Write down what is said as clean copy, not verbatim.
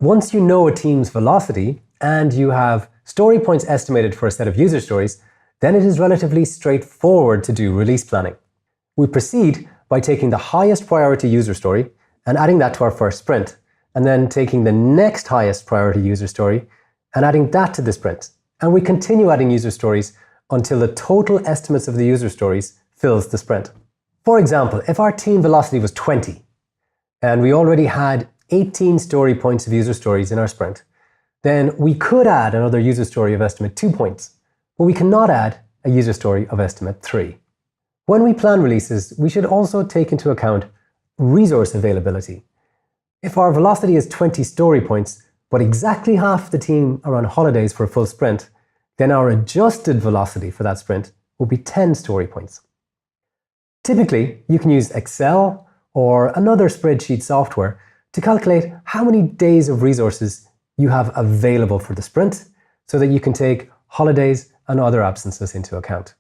Once you know a team's velocity and you have story points estimated for a set of user stories, then it is relatively straightforward to do release planning. We proceed by taking the highest priority user story and adding that to our first sprint, and then taking the next highest priority user story and adding that to the sprint. And we continue adding user stories until the total estimates of the user stories fills the sprint. For example, if our team velocity was 20 and we already had 18 story points of user stories in our sprint, then we could add another user story of estimate 2 points, but we cannot add a user story of estimate 3. When we plan releases, we should also take into account resource availability. If our velocity is 20 story points, but exactly half the team are on holidays for a full sprint, then our adjusted velocity for that sprint will be 10 story points. Typically, you can use Excel or another spreadsheet software to calculate how many days of resources you have available for the sprint so that you can take holidays and other absences into account.